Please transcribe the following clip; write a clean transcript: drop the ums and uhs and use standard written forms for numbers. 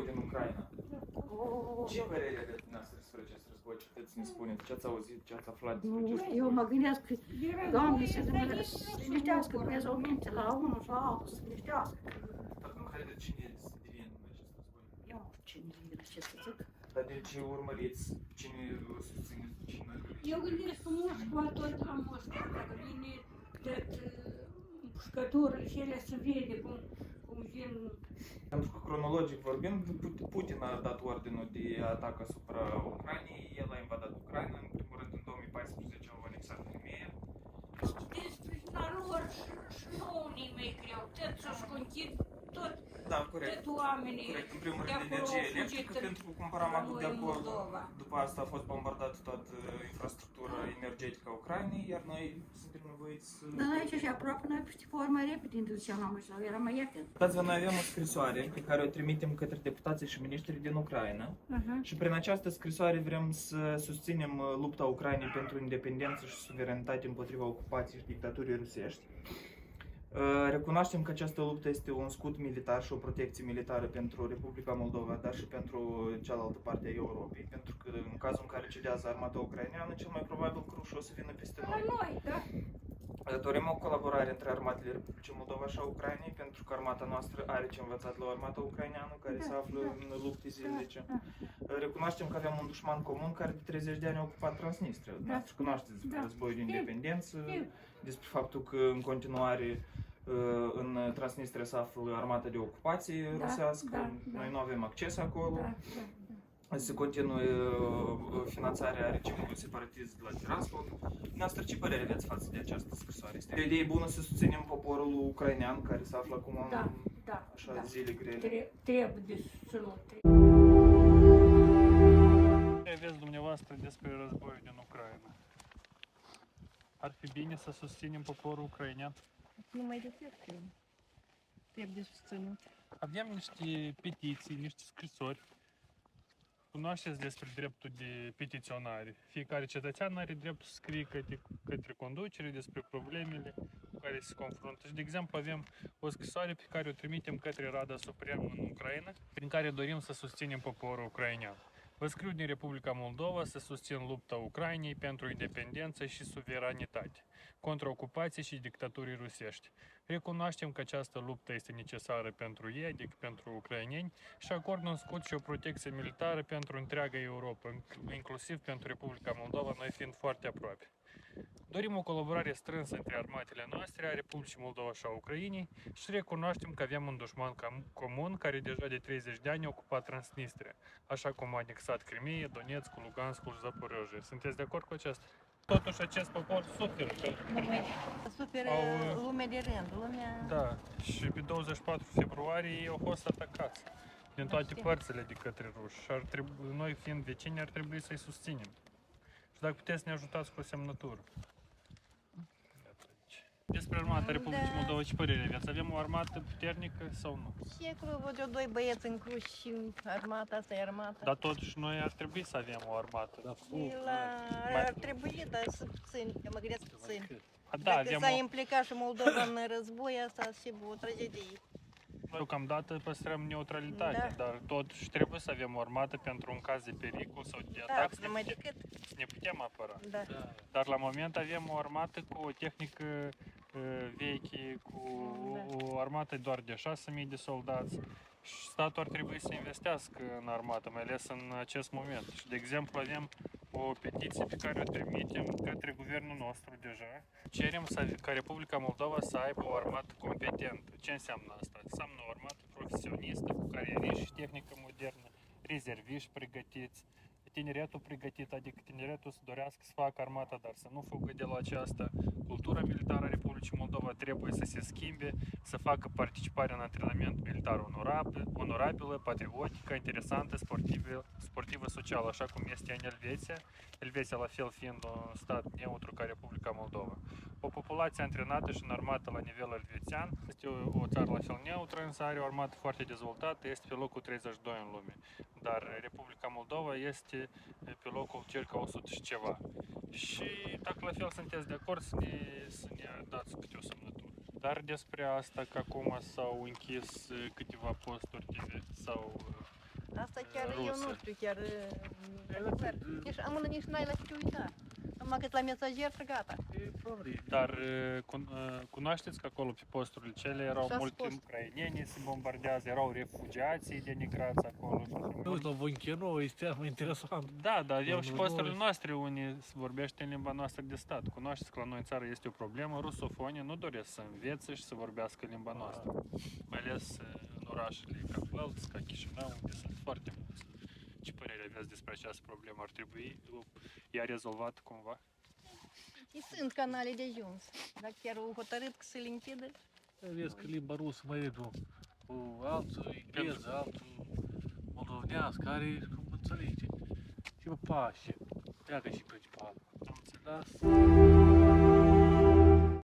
război din Ucraina. Ce părere aveți dumneavoastră despre acest război? Ce puteți să ne spuneți? Ce ați auzit? Ce ați aflat despre acest război? Eu mă gândesc că, Doamne, să liniștească Dumnezeu minte la unul sau altul, să liniștească. Dar nu credeți cine să devină în acest război? Eu nu știu cine devine, ce să zic. Dar de ce urmăriți? Cine susțineți? Cine? Eu gândesc că Moșcova tot la Moșcova, dacă vine împușcăturile și ele se vede cum vin. Pentru că cronologic vorbind, Putin a dat ordinul de atac asupra Ucrainei, el a invadat Ucraina, în primul rând în 2014 au anexat Crimea. Despre lor și nouă nimeni greu, tot să-și conchid tot, Da, corect. tot oamenii Corect, în primul de rând acolo energie au electrică, fugit pentru că cumpăram acum de în acolo. Moldova. După asta a fost bombardată toată infrastructura energetică a Ucrainei, iar noi suntem nevoiți să... Dar noi aici și aproape, noi peste formă repede introduceam la mășină, era mai ieftin. Uitați-vă, noi avem o scrisoare pe care o trimitem către deputații și miniștrii din Ucraina și prin această scrisoare vrem să susținem lupta Ucrainei pentru independență și suverenitate împotriva ocupației și dictaturii rusești. Recunoaștem că această luptă este un scut militar și o protecție militară pentru Republica Moldova, dar și pentru cealaltă parte a Europei, pentru că în cazul în care cedează armata ucraineană, cel mai probabil Cruș o să vină peste La noi. noi, da? Dorim o colaborare între armatele Republicii Moldova și a Ucrainei, pentru că armata noastră are ce învățat la o armată ucraineană care se află în lupte zilnice. Recunoaștem că avem un dușman comun care de 30 de ani a ocupat Transnistria. Dumneavoastră cunoașteți despre războiul de independență, despre faptul că în continuare în Transnistria se află armata de ocupație rusească, noi nu avem acces acolo. Se continuă finanțarea regimului separatist de la Tiraspol. Dumneavoastră, ce părere aveți față de această scrisoare? Este o idee bună să susținem poporul ucrainean care se află acum în așa zile grele? Trebuie de susținut. Ce aveți dumneavoastră despre războiul din Ucraina? Ar fi bine să susținem poporul ucrainean? Numai decât că trebuie susținut. Avem niște petiții, niște scrisori. Cunoașteți despre dreptul de petiționare. Fiecare cetățean are dreptul să scrie către conducere despre problemele cu care se confruntă. Și, de exemplu, avem o scrisoare pe care o trimitem către Rada Supremă în Ucraina, prin care dorim să susținem poporul ucrainean. Vă scriu din Republica Moldova să susțin lupta Ucrainei pentru independență și suveranitate, contra ocupației și dictaturii rusești. Recunoaștem că această luptă este necesară pentru ei, adică pentru ucraineni, și acordă un scut și o protecție militară pentru întreaga Europa, inclusiv pentru Republica Moldova, noi fiind foarte aproape. Dorim o colaborare strânsă între armatele noastre, a Republicii Moldova și a Ucrainei, și recunoaștem că avem un dușman comun care deja de 30 de ani a ocupat Transnistria, așa cum a anexat Crimea, Donetskul, Luganskul și Zaporozhye. Sunteți de acord cu aceasta? Totuși acest popor suferă. Suferă lumea de rând, lumea... Da, și pe 24 februarie ei au fost atacați din toate părțile de către ruși. Și noi, fiind vecini, ar trebui să-i susținem. Și dacă puteți să ne ajutați cu o semnătură. Despre armata Republicii Moldova, ce părere aveți? Avem o armată puternică sau nu? Și acolo văd eu doi băieți în Cruș și armata, asta e armata. Dar totuși noi ar trebui să avem o armată. Ar trebui, dar să țin, eu mă gândesc să țin. Da, Dacă avem s-a implicat și Moldova în război, asta ar fi o tragedie. Deocamdată păstrăm neutralitate, dar totuși trebuie să avem o armată pentru un caz de pericol sau de atac, să ne putem apăra. Da. Dar la moment avem o armată cu o tehnică veche, cu o armată doar de 6.000 de soldați. Și statul ar trebui să investească în armată, mai ales în acest moment. Și, de exemplu, avem o petiție pe care o trimitem către guvernul nostru deja. Cerem ca Republica Moldova să aibă o armată competentă. Ce înseamnă asta? Înseamnă o armată profesionistă, cu carierist și tehnică modernă, rezerviști pregătiți, tineretul pregătit, adică tineretul să dorească să facă armata, dar să nu fugă de la aceasta. Cultura militară a Republicii Moldova trebuie să se schimbe, să facă participare în antrenament militar onorabilă, patriotică, interesantă, sportivă, socială, așa cum este în Elveția. Elveția, la fel, fiind un stat neutru ca Republica Moldova. O populație antrenată și înarmată la nivel elvețian. Este o țară la fel neutră, însă are o armată foarte dezvoltată, este pe locul 32 în lume. Dar Republica Moldova este pe locul circa 100 și ceva. Și dacă la fel sunteți de acord să ne dați câte o semnătură. Dar despre asta că acum s-au închis câteva posturi TV sau Asta chiar eu rusă. nu știu, chiar nici am nici n-ai la ce uita. Numai cât la mesager, gata. E probabil. Dar cunoașteți că acolo pe posturile cele erau 6 mulți posturi. ucraineni, se bombardează, erau refugiații denigrați acolo. Nu, la Voncheno este mai interesant. Da, dar eu Nu, și nu, posturile nu. noastre unii se vorbește în limba noastră de stat. Cunoașteți că la noi în țară este o problemă, rusofonii nu doresc să învețe și să vorbească limba noastră. Mai ales în orașele ca Plălț, ca Chișinău, unde sunt foarte mulți. Ce părere aveți despre această problemă? Ar trebui ea rezolvat cumva? Și sunt canale de ajuns. Dacă chiar au hotărât că se le închide, Vezi că limba rusă mai e altul engleză, altul moldovenească, care cum înțelege. Și pe pace. Pleacă și principal. Am înțeles.